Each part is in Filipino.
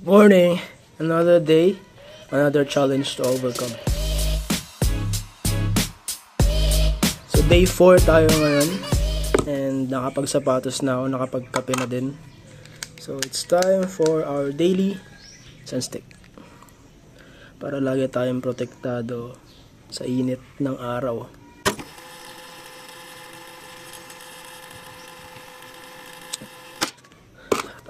Morning! Another day, another challenge to overcome. So day 4 tayo ngayon and nakapagsapatos na ako, nakapagkape na din. So it's time for our daily sunstick para lagi tayong protektado sa init ng araw.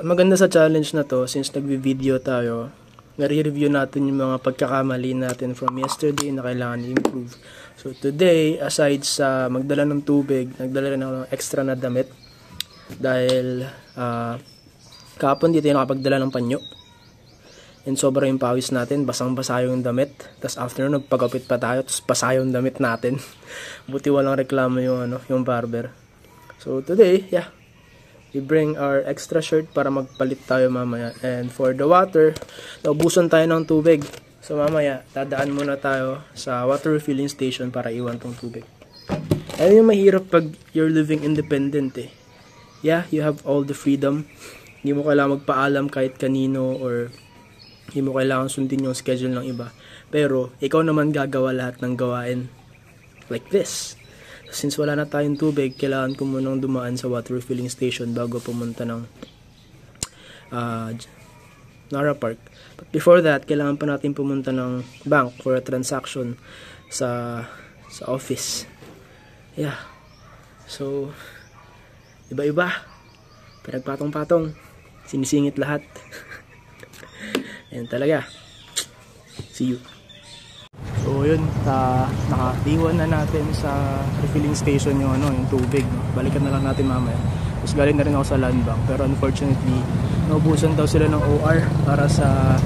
Maganda sa challenge na to, since nagvi-video tayo, nare-review natin yung mga pagkakamali natin from yesterday na kailangan i-improve. So today, aside sa magdala ng tubig, nagdala rin ako ng extra na damit dahil kahapon di tayo nakapagdala ng panyo and sobra yung pawis natin, basang-basa yung damit. Tapos after nun, nagpagupit pa tayo, tapos basa yung damit natin. Buti walang reklamo yung barber. So today, we bring our extra shirt para magpalit tayo mamaya. And for the water, naubusan tayo ng tubig. So mamaya, dadaan muna tayo sa water refilling station para iwan tong tubig. Ayun yung mahirap pag you're living independent eh. Yeah, you have all the freedom. Hindi mo kailangan magpaalam kahit kanino or hindi mo kailangan sundin yung schedule ng iba. Pero, ikaw naman gagawa lahat ng gawain like this. Since wala na tayong tubig, kailangan ko munang dumaan sa water refilling station bago pumunta ng Nara Park. But before that, kailangan pa natin pumunta ng bank for a transaction sa office. Yeah. So, iba-iba. Pinagpatong-patong. Sinisingit lahat. And talaga. See you. So yun, nakaiwan na natin sa refilling station yung tubig, no? Balikan na lang natin mamaya. Tapos galing na rin ako sa land bank, pero unfortunately naubusan daw sila ng OR para sa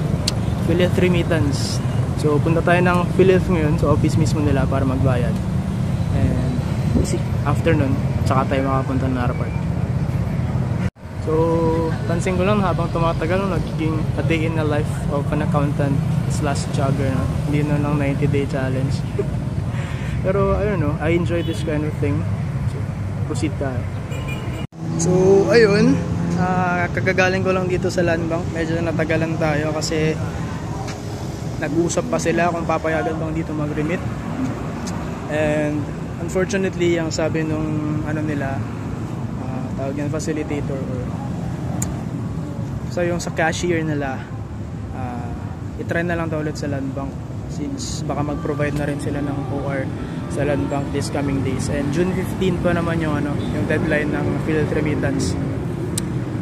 Philith remittance. So punta tayo ng Philith ngayon sa office mismo nila para magbayad. And after nun, tsaka tayo makapunta ng Nara Park. So pansin ko lang habang tumatagal, nagiging a day in the life of an accountant / jogger, no? Hindi na lang 90-day challenge. Pero I don't know, I enjoy this kind of thing. So proceed tayo. So ayun, kagagaling ko lang dito sa land bank. Medyo natagalan tayo kasi nag-uusap pa sila kung papayagan bang dito mag-remit. And unfortunately, ang sabi nung nila, tawag yan facilitator or so yung sa cashier nila, i-try na lang daw ulit sa land bank since baka mag-provide na rin sila ng OR sa land bank this coming days. And June 15 pa naman yung deadline ng Philith remittance.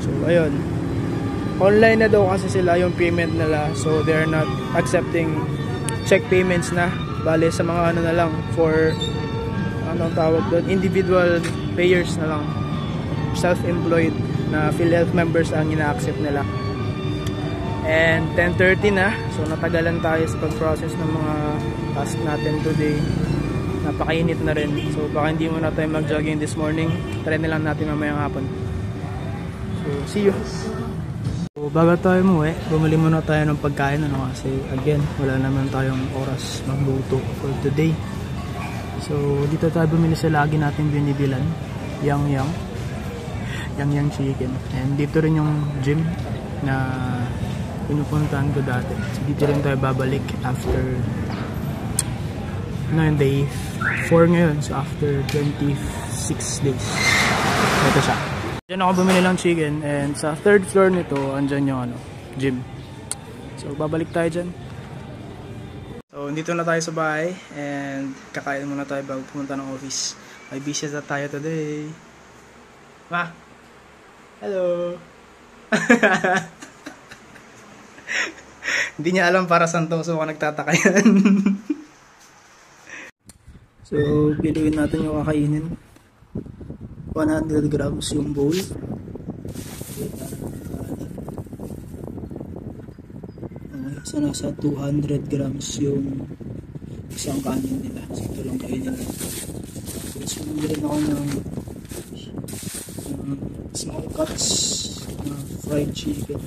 So ayun, online na daw kasi sila yung payment nila, so they're not accepting check payments na. Bale sa mga na lang for tawag doon, individual payers na lang, self-employed na PhilHealth members ang ina-accept nila. And 10:30 na, so natagalan tayo sa pag-process ng mga task natin today. Napakainit na rin, so baka hindi muna tayo mag-jogging this morning. Try na lang natin mamayang hapon. So see you. So bago tayo umuwi, bumili muna tayo ng pagkain kasi again, wala naman tayong oras magluto for today. So dito tayo bumili sa lagi natin binibilan, Yang Yang Chicken. And dito rin yung gym na pinupuntahan ko dati. So dito rin tayo babalik after day 4 ngayon. So after 26 days. Ito siya. Diyan ako bumili ng chicken. And sa third floor nito, andyan yung gym. So babalik tayo dyan. So dito na tayo sa bahay. And kakain muna tayo bago pumunta ng office. May bisita tayo today. Ma! Hello! Hindi niya alam para saan to, so nagtataka yan. So, piluin natin yung kakainin. 100 grams yung bowl. So, nasa 200 grams yung isang kanin nila. So, ito lang kainin nila. So, sumili rin ako ng small cuts fried chicken.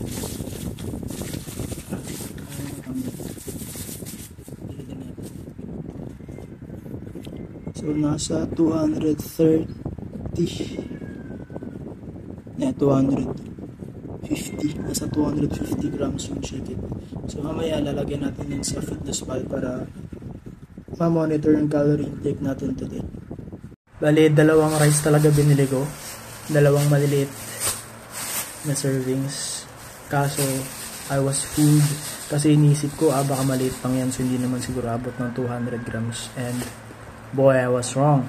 So nasa 230 250 250. Nasa 250 grams yung chicken. So mamaya lalagyan natin yun sa FitnessPal para ma-monitor yung calorie intake natin today. Bali, dalawang rice talaga binili ko. Dalawang maliliit na servings. Kaso, I was fooled. Kasi inisip ko, baka maliit pang yan. So, hindi naman siguro abot ng 200 grams. And, boy, I was wrong.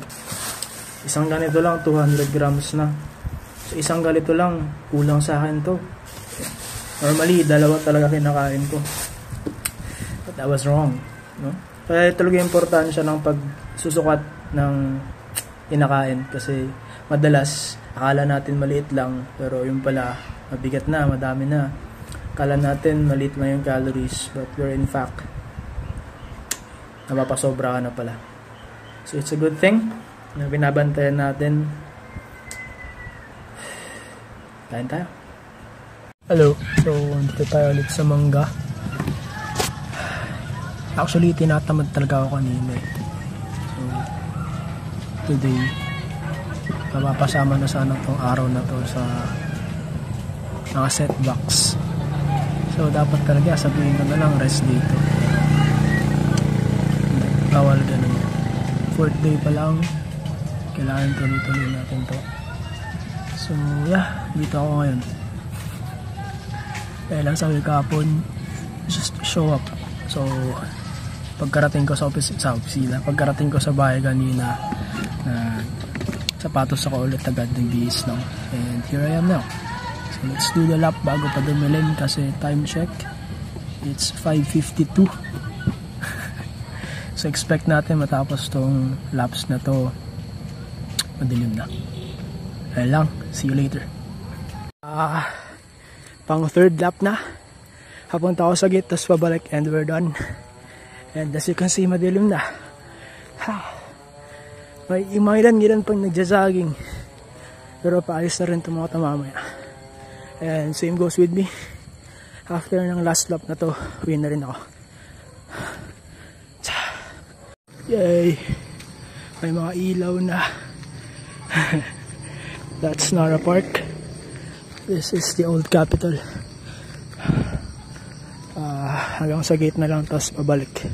Isang ganito lang, 200 grams na. So, isang ganito lang, kulang sa akin to. Normally, dalawa talaga kinakain ko. But I was wrong. No? Kaya talaga importansya ng pagsusukat ng kinakain. Kasi, madalas, akala natin maliit lang. Pero yung pala, mabigat na, madami na. Akala natin maliit na yung calories. But we're in fact, napapasobra ka na pala. So, it's a good thing na binabantayan natin. Kain tayo. Hello. So, dito tayo ulit sa mangga. Actually, tinatamad talaga ako kanina. So, today, mapapasama na sana tong araw na to sa mga setbacks. So, dapat talaga sabihin ko na lang rest dito. Bawal ganun. 4th day pa lang. Kailangan tuloy-tuloy natin to. So, yeah. Dito ako ngayon. Kaya lang sabi kahapon, just show up. So, pagkarating ko sa opisina, pagkarating ko sa bahay kanina, sapatos ako ulit agad ng bihis, no? And here I am now. So, let's do the lap bago pa dumilim kasi time check, it's 5:52. So, expect natin matapos tong laps na to, madilim na. Ayun lang, see you later. Pang 3rd lap na. Hapunta ako sa gate, tapos pabalik, and we're done. And as you can see, madilim na. May ilan pang nagja-jogging. Pero paayos na rin itong mga tamamaya. And same goes with me. After ng last lap na to, win na rin ako. Yay! May mga ilaw na. That's Nara Park. This is the old Capitol. Hanggang sa gate na lang, tapos pabalik.